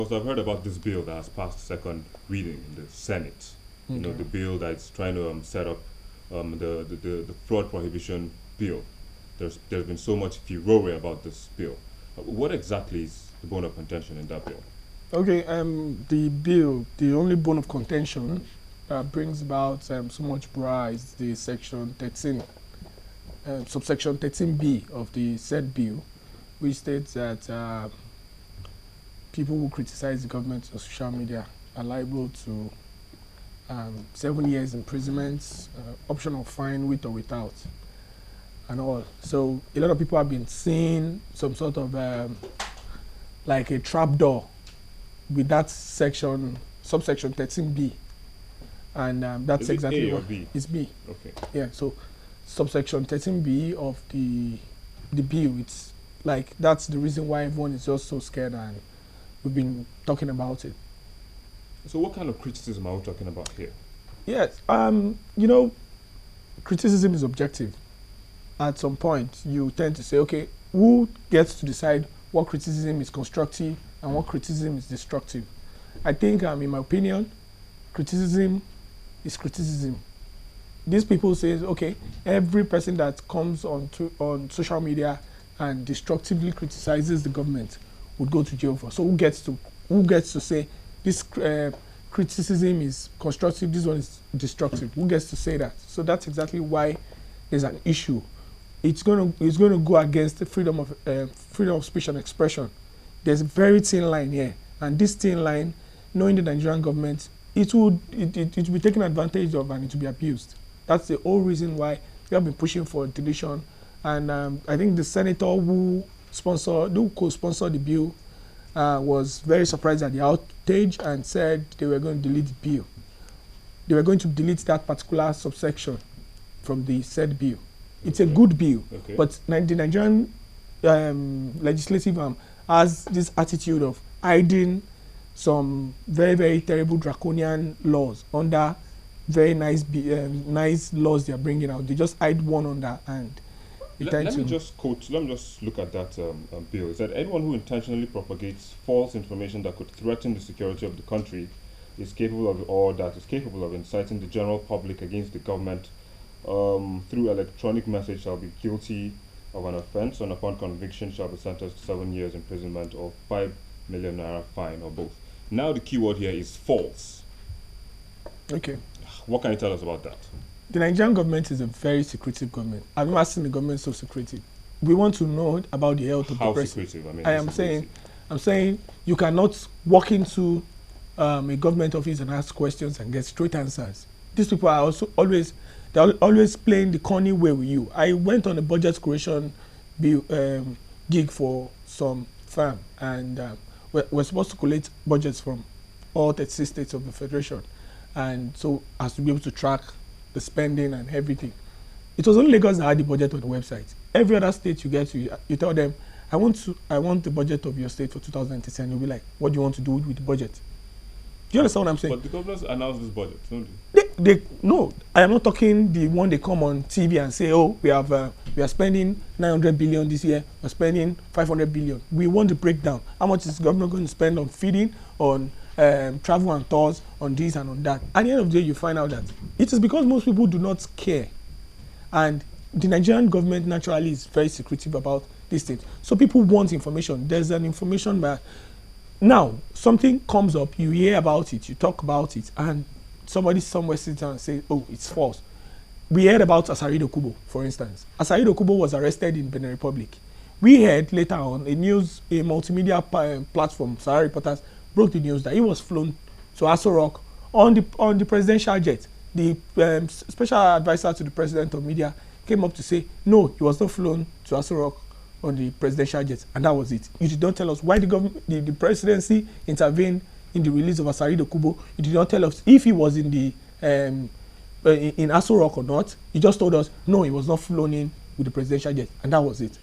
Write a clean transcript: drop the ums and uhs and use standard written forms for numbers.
Also, I've heard about this bill that has passed second reading in the Senate. You know, the bill that's trying to set up the fraud prohibition bill. There's been so much furore about this bill. What exactly is the bone of contention in that bill? Okay, the bill, the only bone of contention brings about so much bra is the section 13, subsection 13B of the said bill, which states that people who criticize the government on social media are liable to 7 years imprisonment, option of fine with or without, and all. So a lot of people have been seeing some sort of like a trapdoor with that section, subsection 13B, and that's exactly what it's B. Okay. Yeah. So subsection 13B of the bill, it's like that's the reason why everyone is just so scared, and we've been talking about it. So what kind of criticism are we talking about here? Yes, you know, criticism is objective. At some point, you tend to say, okay, who gets to decide what criticism is constructive and what criticism is destructive? I think, in my opinion, criticism is criticism. These people say, okay, every person that comes on social media and destructively criticizes the government would go to jail for. So who gets to say this criticism is constructive, this one is destructive? Who gets to say that? So that's exactly why there's an issue. It's going to go against the freedom of speech and expression. There's a very thin line here, and this thin line, knowing the Nigerian government, it will be taken advantage of and it will be abused. That's the whole reason why we have been pushing for deletion. And I think the senator who co-sponsored the bill was very surprised at the outage and said they were going to delete the bill. They were going to delete that particular subsection from the said bill. It's a good bill, but the Nigerian legislative arm has this attitude of hiding some very, very terrible draconian laws under very nice laws they are bringing out. They just hide one under, and let me just look at that bill. It said anyone who intentionally propagates false information that could threaten the security of the country is capable of inciting the general public against the government through electronic message shall be guilty of an offense, and upon conviction shall be sentenced to 7 years imprisonment or 5 million naira fine, or both. Now the key word here is false. Okay. What can you tell us about that? The Nigerian government is a very secretive government. I've never seen the government so secretive. We want to know about the health of the president. Secretive? I mean, I'm saying you cannot walk into a government office and ask questions and get straight answers. These people are they're always playing the cony way with you. I went on a budget creation gig for some firm, and we're supposed to collect budgets from all 36 states of the federation, and so as to be able to track the spending and everything. It was only Lagos that had the budget on the website. Every other state you get to, you tell them, I want the budget of your state for 2010. You'll be like, what do you want to do with the budget? Do you understand what I'm saying? But the governors announced this budget, don't they? No, I am not talking the one they come on TV and say, oh, we are spending 900 billion this year, we're spending 500 billion. We want the breakdown. How much is the government going to spend on feeding, on travel and tours, on this and on that? At the end of the day, you find out that it is because most people do not care, and the Nigerian government naturally is very secretive about these things. So people want information. There's an information where now something comes up, you hear about it, you talk about it, and somebody somewhere sits down and says, oh, it's false. We heard about Asari Dokubo, for instance. Asari Dokubo was arrested in Benin Republic. We heard later on a multimedia platform, Sahara Reporters, broke the news that he was flown to Aso Rock on the presidential jet. The special advisor to the president of media came up to say, no, he was not flown to Aso Rock on the presidential jet, and that was it. You did not tell us why the presidency intervened in the release of Asari Dokubo. You did not tell us if he was in the in Aso Rock or not. You just told us, no, he was not flown in with the presidential jet, and that was it.